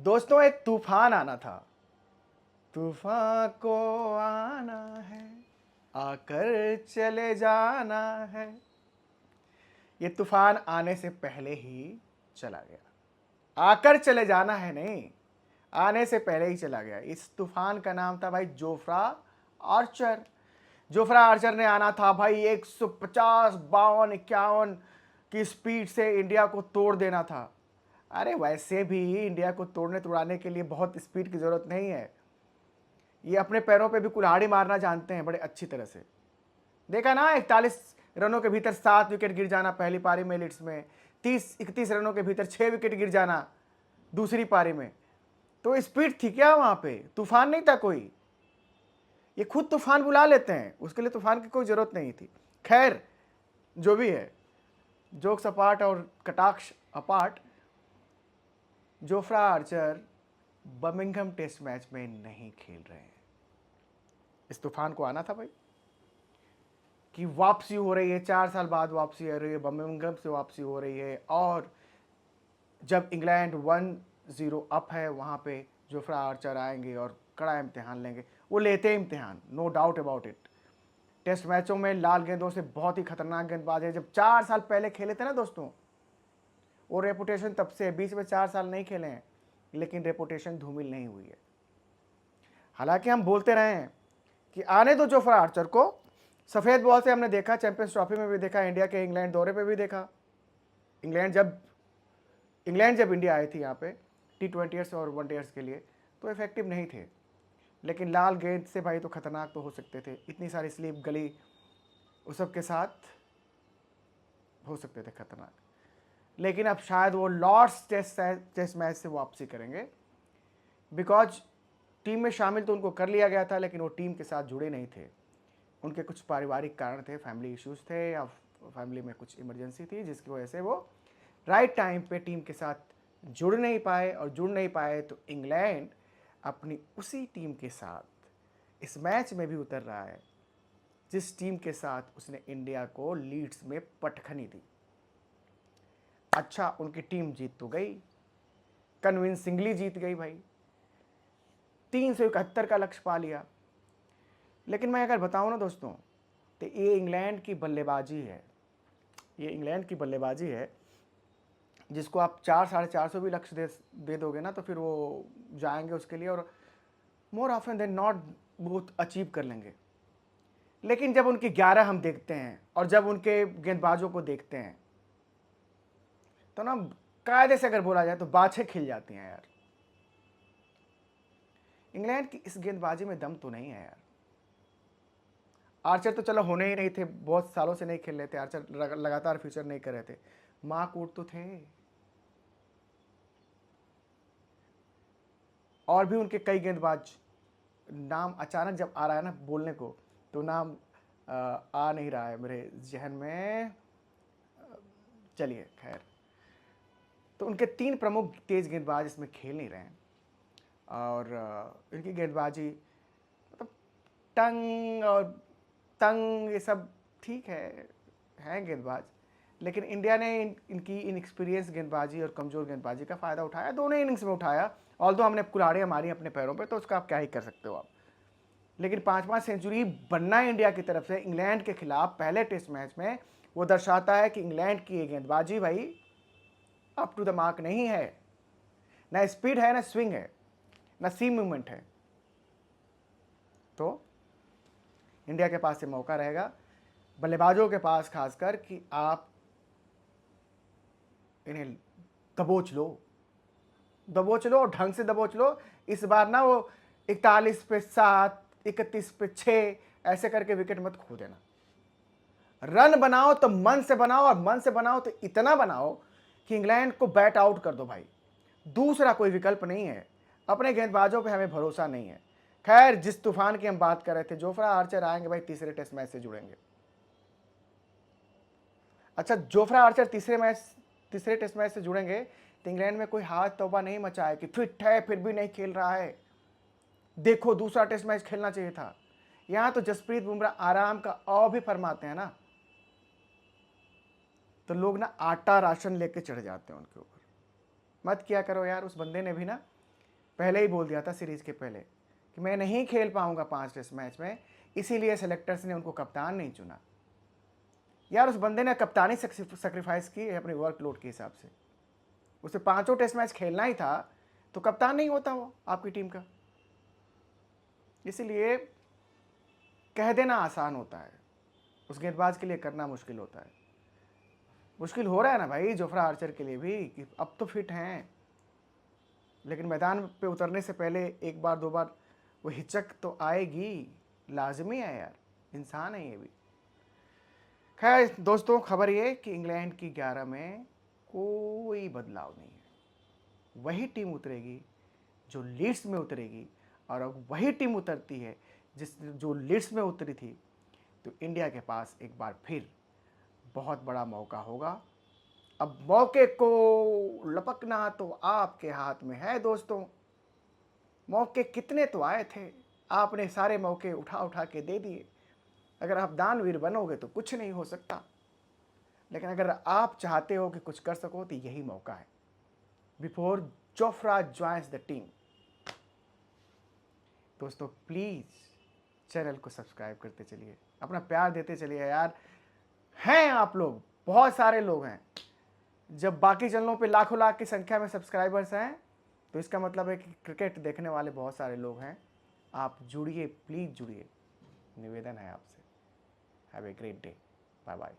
दोस्तों एक तूफान आना था, तूफान को आना है, आकर चले जाना है। ये तूफान आने से पहले ही चला गया, आकर चले जाना है नहीं, आने से पहले ही चला गया। इस तूफान का नाम था भाई जोफ्रा आर्चर। जोफ्रा आर्चर ने आना था भाई 150 52 51 की स्पीड से इंडिया को तोड़ देना था। अरे वैसे भी इंडिया को तोड़ने तोड़ाने के लिए बहुत स्पीड की ज़रूरत नहीं है। ये अपने पैरों पे भी कुल्हाड़ी मारना जानते हैं बड़े अच्छी तरह से। देखा ना, 41 रनों के भीतर 7 विकेट गिर जाना पहली पारी में लीड्स में, 30-31 रनों के भीतर 6 विकेट गिर जाना दूसरी पारी में। तो स्पीड थी क्या वहां पे? तूफान नहीं था कोई। ये खुद तूफान बुला लेते हैं, उसके लिए तूफान की कोई जरूरत नहीं थी। खैर, जो भी है, जोक्स अपार्ट और कटाक्ष apart, Jofra Archer Birmingham test match में नहीं खेल रहे हैं। इस तूफान को आना था भाई कि वापसी हो रही है, 4 साल बाद वापसी हो रही है, बर्मिंघम से वापसी हो रही है। और जब इंग्लैंड 1-0 अप है, वहाँ पे जोफ्रा आर्चर आएंगे और कड़ा इम्तिहान लेंगे। वो लेते हैं इम्तिहान, no doubt about it. Test मैचों में लाल गेंदों से बहुत ही खतरनाक गेंदबाज है। जब 4 साल पहले खेले थे ना दोस्तों, वो रेपुटेशन तब से, बीच में 4 साल नहीं खेले हैं, लेकिन रेपुटेशन धूमिल नहीं हुई है। हालांकि हम बोलते रहे हैं कि आने दो जोफ्रा आर्चर को। सफ़ेद बॉल से हमने देखा, चैंपियंस ट्रॉफी में भी देखा, इंडिया के इंग्लैंड दौरे पे भी देखा। इंग्लैंड जब इंडिया आई थी यहाँ पे T20 और वनडेयर्स के लिए, तो इफेक्टिव नहीं थे। लेकिन लाल गेंद से भाई तो खतरनाक तो हो सकते थे। इतनी सारी स्लीप गली उस सब के साथ हो सकते थे खतरनाक। लेकिन अब शायद वो लॉर्ड्स टेस्ट मैच से वापसी करेंगे, बिकॉज टीम में शामिल तो उनको कर लिया गया था, लेकिन वो टीम के साथ जुड़े नहीं थे। उनके कुछ पारिवारिक कारण थे, फैमिली इश्यूज थे, या फैमिली में कुछ इमरजेंसी थी, जिसकी वजह से वो राइट टाइम पे टीम के साथ जुड़ नहीं पाए। और जुड़ नहीं पाए तो इंग्लैंड अपनी उसी टीम के साथ इस मैच में भी उतर रहा है जिस टीम के साथ उसने इंडिया को लीड्स में पटखनी दी। अच्छा, उनकी टीम जीत तो गई, कन्विंसिंगली जीत गई भाई, 371 का लक्ष्य पा लिया। लेकिन मैं अगर बताऊं ना दोस्तों, तो ये इंग्लैंड की बल्लेबाजी है, ये इंग्लैंड की बल्लेबाजी है, जिसको आप 400-450 भी लक्ष्य दे दोगे ना, तो फिर वो जाएंगे उसके लिए, और मोर ऑफन देन नॉट बहुत अचीव कर लेंगे। लेकिन जब उनकी 11 हम देखते हैं और जब उनके गेंदबाजों को देखते हैं, तो ना कायदे से अगर बोला जाए तो बाछें खिल जाती हैं यार। इंग्लैंड की इस गेंदबाजी में दम तो नहीं है यार। आर्चर तो चलो होने ही नहीं थे, बहुत सालों से नहीं खेल रहे थे आर्चर, लगातार फीचर नहीं कर रहे थे, माकूट तो थे। और भी उनके कई गेंदबाज, नाम अचानक जब आ रहा है ना बोलने को, तो नाम आ नहीं रहा है मेरे जहन में। चलिए खैर, तो उनके 3 प्रमुख तेज गेंदबाज इसमें खेल नहीं रहे हैं। और इनकी गेंदबाजी मतलब टंग और तंग, ये सब ठीक है गेंदबाज। लेकिन इंडिया ने इनकी इनएक्सपीरियंस गेंदबाजी और कमज़ोर गेंदबाजी का फ़ायदा उठाया, दोनों इनिंग्स में उठाया। ऑल्दो हमने कुल्हाड़ियाँ मारी अपने पैरों पे, तो उसका आप क्या ही कर सकते हो आप। लेकिन 5-5 सेंचुरी बनना इंडिया की तरफ से इंग्लैंड के खिलाफ पहले टेस्ट मैच में, वो दर्शाता है कि इंग्लैंड की ये गेंदबाजी भाई अप टू द मार्क नहीं है। ना स्पीड है, ना स्विंग है, ना सीम मूवमेंट है। तो इंडिया के पास ये मौका रहेगा, बल्लेबाजों के पास खासकर, कि आप इन्हें दबोच लो और ढंग से दबोच लो। इस बार ना वो 41 पे 7, 31 पे 6 ऐसे करके विकेट मत खो देना। रन बनाओ तो मन से बनाओ, और मन से बनाओ तो इतना बनाओ कि इंग्लैंड को बैट आउट कर दो भाई। दूसरा कोई विकल्प नहीं है। अपने गेंदबाजों पे हमें भरोसा नहीं है। खैर, जिस तूफान की हम बात कर रहे थे, जोफ्रा आर्चर आएंगे भाई, तीसरे टेस्ट मैच से जुड़ेंगे। अच्छा, जोफ्रा आर्चर तीसरे टेस्ट मैच से जुड़ेंगे तो इंग्लैंड में कोई हाथ तौबा नहीं मचा है कि फिट है फिर भी नहीं खेल रहा है, देखो दूसरा टेस्ट मैच खेलना चाहिए था। यहां तो जसप्रीत बुमराह आराम का औ भी फरमाते हैं ना, तो लोग ना आटा राशन लेके चढ़ जाते हैं उनके ऊपर। मत किया करो यार, उस बंदे ने भी ना पहले ही बोल दिया था सीरीज़ के पहले कि मैं नहीं खेल पाऊंगा 5 टेस्ट मैच में, इसीलिए सेलेक्टर्स ने उनको कप्तान नहीं चुना। यार उस बंदे ने कप्तानी सेक्रीफाइस की है अपने वर्कलोड के हिसाब से। उसे 5 टेस्ट मैच खेलना ही था तो कप्तान नहीं होता वो आपकी टीम का। इसीलिए कह देना आसान होता है, उस गेंदबाज के लिए करना मुश्किल होता है। मुश्किल हो रहा है ना भाई जोफ्रा आर्चर के लिए भी कि अब तो फिट हैं, लेकिन मैदान पे उतरने से पहले एक बार 2 बार वो हिचक तो आएगी, लाजमी है यार, इंसान है ये भी। खैर दोस्तों, खबर ये कि इंग्लैंड की 11 में कोई बदलाव नहीं है। वही टीम उतरेगी जो लीड्स में उतरेगी, और अब वही टीम उतरती है जो लीड्स में उतरी थी, तो इंडिया के पास एक बार फिर बहुत बड़ा मौका होगा। अब मौके को लपकना तो आपके हाथ में है दोस्तों। मौके कितने तो आए थे, आपने सारे मौके उठा उठा के दे दिए। अगर आप दानवीर बनोगे तो कुछ नहीं हो सकता, लेकिन अगर आप चाहते हो कि कुछ कर सको तो यही मौका है। Before Jofra joins the team, दोस्तों प्लीज़ चैनल को सब्सक्राइब करते चलिए, अपना प्यार देते चलिए यार। हैं आप लोग, बहुत सारे लोग हैं। जब बाकी चैनलों पे लाखों लाख की संख्या में सब्सक्राइबर्स हैं, तो इसका मतलब है कि क्रिकेट देखने वाले बहुत सारे लोग हैं। आप जुड़िए, प्लीज़ जुड़िए, निवेदन है आपसे। Have a great day, bye bye.